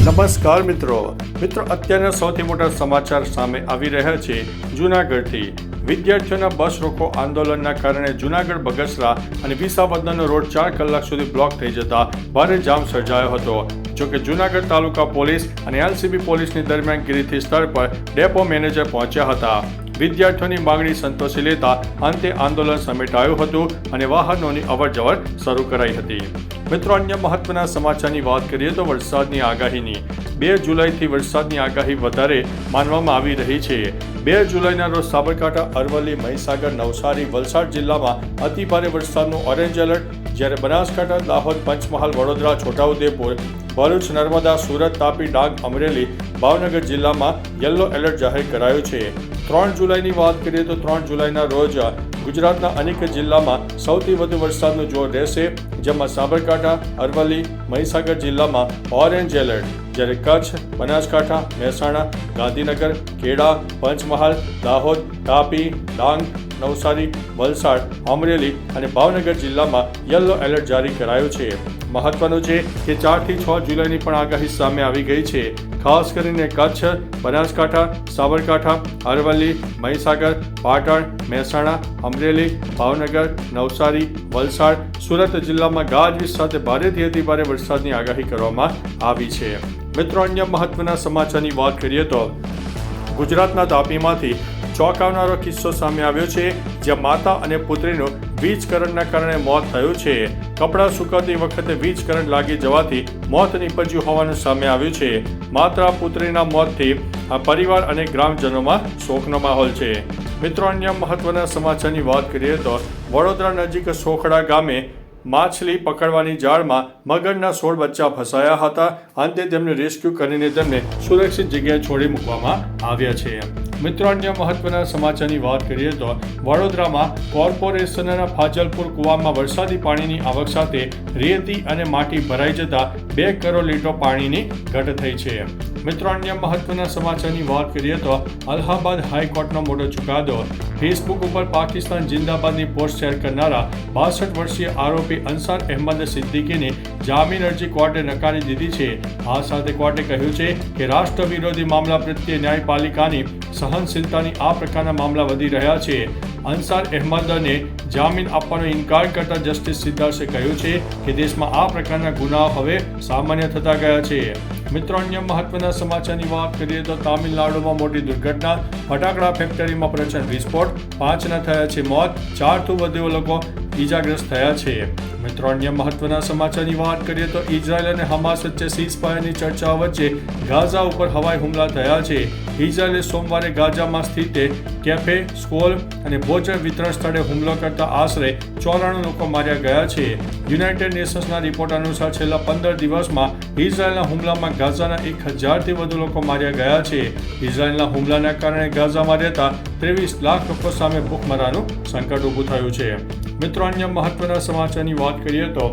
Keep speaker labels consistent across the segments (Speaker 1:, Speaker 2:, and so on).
Speaker 1: નમસ્કાર મિત્રો અત્યારના સૌથી મોટા સમાચાર સામે આવી રહ્યા છે જૂનાગઢથી। વિદ્યાર્થીઓના બસ રોકો આંદોલનના કારણે જૂનાગઢ બગસરા અને વિસાવદરનો રોડ 4 કલાક સુધી બ્લોક થઈ જતા ભારે જામ સર્જાયો હતો। જોકે જૂનાગઢ તાલુકા પોલીસ અને એલસીબી પોલીસની દરમિયાનગીરીથી સ્થળ પર ડેપો મેનેજર પહોંચ્યા હતા। વિદ્યાર્થીઓની માંગણી સંતોષી લેતા અંતે આંદોલન સમેટાયું હતું અને વાહનોની અવરજવર શરૂ કરાઈ હતી। મિત્રો, અન્ય મહત્વના સમાચારની વાત કરીએ તો વરસાદની આગાહીની 2 જુલાઈથી વરસાદની આગાહી વધારે માનવામાં આવી રહી છે। 2 જુલાઈના રોજ સાબરકાંઠા, અરવલ્લી, મહીસાગર, નવસારી, વલસાડ જિલ્લામાં અતિભારે વરસાદનું ઓરેન્જ એલર્ટ, જ્યારે બનાસકાંઠા, દાહોદ, પંચમહાલ, વડોદરા, છોટાઉદેપુર, ભરૂચ, નર્મદા, સુરત, તાપી, ડાંગ, અમરેલી, ભાવનગર જિલ્લામાં યલો એલર્ટ જાહેર કરાયું છે। 3 જુલાઈની વાત કરીએ તો 3 જુલાઈના રોજ ગુજરાતના અનેક જિલ્લામાં સૌથી વધુ વરસાદનું જોર રહેશે, જેમાં સાબરકાંઠા, અરવલ્લી, મહીસાગર જિલ્લામાં ઓરેન્જ એલર્ટ, જ્યારે કચ્છ, બનાસકાંઠા, મહેસાણા, ગાંધીનગર, ખેડા, પંચમહાલ, દાહોદ, તાપી, ડાંગ, નવસારી, વલસાડ, અમરેલી અને ભાવનગર જિલ્લામાં યલો એલર્ટ જારી કરાયું છે। મહત્વનું છે કે 4 થી 6 જુલાઈની પણ આગાહી સામે આવી ગઈ છે। ખાસ કરીને કચ્છ, બનાસકાંઠા, સાબરકાંઠા, અરવલ્લી, મહીસાગર, પાટણ, મહેસાણા, અમરેલી, ભાવનગર, નવસારી, વલસાડ, સુરત જિલ્લામાં ગાજવીજ સાથે ભારેથી અતિભારે વરસાદની આગાહી કરવામાં આવી છે। મિત્રો, અન્ય મહત્વના સમાચારની વાત કરીએ તો ગુજરાતના તાપીમાંથી ચોંકાવનારો કિસ્સો સામે આવ્યો છે, જ્યાં માતા અને પુત્રીનું વીજ કરંટના કારણે મોત થયું છે। કપડાં સૂકવતી વખતે વીજ કરંટ લાગી જવાથી મોત નીપજ્યું હોવાનું સામે આવ્યું છે। માતા પુત્રીના મોતથી આ પરિવાર અને ગ્રામજનોમાં શોકનો માહોલ છે। મિત્રો, અન્ય મહત્વના સમાચારની વાત કરીએ તો વડોદરા નજીક સોખડા ગામે માછલી પકડવાની જાળમાં મગરના 16 બચ્ચા ફસાયા હતા। અંતે તેમને રેસ્ક્યુ કરીને તેમને સુરક્ષિત જગ્યાએ છોડી મૂકવામાં આવ્યા છે। મિત્રો, અન્ય મહત્વના સમાચારની વાત કરીએ તો વડોદરામાં કોર્પોરેશનના ફાજલપુર કુવામાં વરસાદી પાણીની આવક સાથે રેતી અને માટી ભરાઈ જતા 2 કરોડ લીટર પાણીની ઘટ થઈ છે। મિત્રો, અન્ય મહત્વના સમાચારની વાત કરીએ તો અલ્હાબાદ હાઈકોર્ટનો મોટો ચુકાદો। ફેસબુક ઉપર પાકિસ્તાન જિંદાબાદની પોસ્ટ શેર કરનારા 62 વર્ષીય આરોપી અંસાર અહેમદ સિદ્દીકીની જામીન અરજી કોર્ટે નકારી દીધી છે। આ સાથે કોર્ટે કહ્યું છે કે રાષ્ટ્ર વિરોધી મામલા પ્રત્યે ન્યાયપાલિકાની સહનશીલતાની આ પ્રકારના મામલા વધી રહ્યા છે। અંસાર અહેમદને જામીન આપવાનો ઇનકાર કરતા જસ્ટિસ સિદ્ધાર્થે કહ્યું છે કે દેશમાં આ પ્રકારના ગુનાઓ હવે સામાન્ય થતા ગયા છે। મિત્રો, અન્ય મહત્વના સમાચારની વાત કરીએ તો તામિલનાડુમાં મોટી દુર્ઘટના, ફટાકડા ફેક્ટરીમાં પ્રચંડ વિસ્ફોટ, 5ના થયા છે મોત, 4થી વધુ લોકો ઈજાગ્રસ્ત થયા છે। મિત્રો, અન્ય મહત્વના સમાચારની વાત કરીએ તો ઇઝરાયલ અને હમાસ વચ્ચે સીઝફાયરની ચર્ચાઓ વચ્ચે ગાઝા ઉપર હવાઈ હુમલા થયા છે। ઇઝરાયલે સોમવારે ગાઝામાં સ્થિત કેફે, સ્કોલ અને ભોજન વિતરણ સ્થળે હુમલો કરતા આશરે 94 લોકો માર્યા ગયા છે। યુનાઇટેડ નેશન્સના રિપોર્ટ અનુસાર છેલ્લા 15 દિવસમાં ઇઝરાયલના હુમલામાં ગાઝાના 1000થી વધુ લોકો માર્યા ગયા છે। ઇઝરાયલના હુમલાના કારણે ગાઝામાં રહેતા 23 લાખ લોકો સામે ભૂખમરાનું સંકટ ઊભું થયું છે। મિત્રો, અન્ય મહત્વના સમાચારની વાત કરીએ તો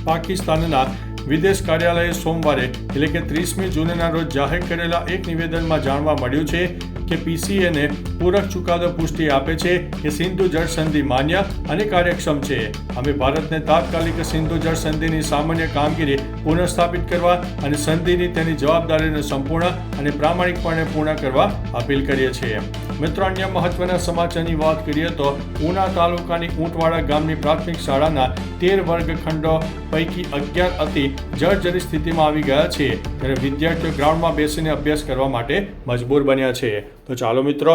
Speaker 1: પાકિસ્તાનના વિદેશ કાર્યાલયે સોમવારે એટલે કે 30મી જૂનના રોજ જાહેર કરેલા એક નિવેદનમાં જાણવા મળ્યું છે કે પીસીએને પૂરક ચુકાદો પુષ્ટિ આપે છે કે સિંધુ જળ સંધિ માન્ય અને કાર્યક્ષમ છે। અમે ભારતને તાત્કાલિક સિંધુ જળ સંધિની સામાન્ય કામગીરી પુનઃસ્થાપિત કરવા અને સંધિની તેની જવાબદારીને સંપૂર્ણ અને પ્રામાણિકપણે પૂર્ણ કરવા અપીલ કરીએ છીએ। મિત્રો, અન્ય મહત્વના સમાચારની વાત કરીએ તો ઉના તાલુકાની ઊંટવાડા ગામની પ્રાથમિક શાળાના 13 વર્ગખંડો પૈકી 11 અતિ જર્જરિત સ્થિતિમાં આવી ગયા છે, ત્યારે વિદ્યાર્થીઓ ગ્રાઉન્ડમાં બેસીને અભ્યાસ કરવા માટે મજબૂર બન્યા છે। તો ચાલો મિત્રો,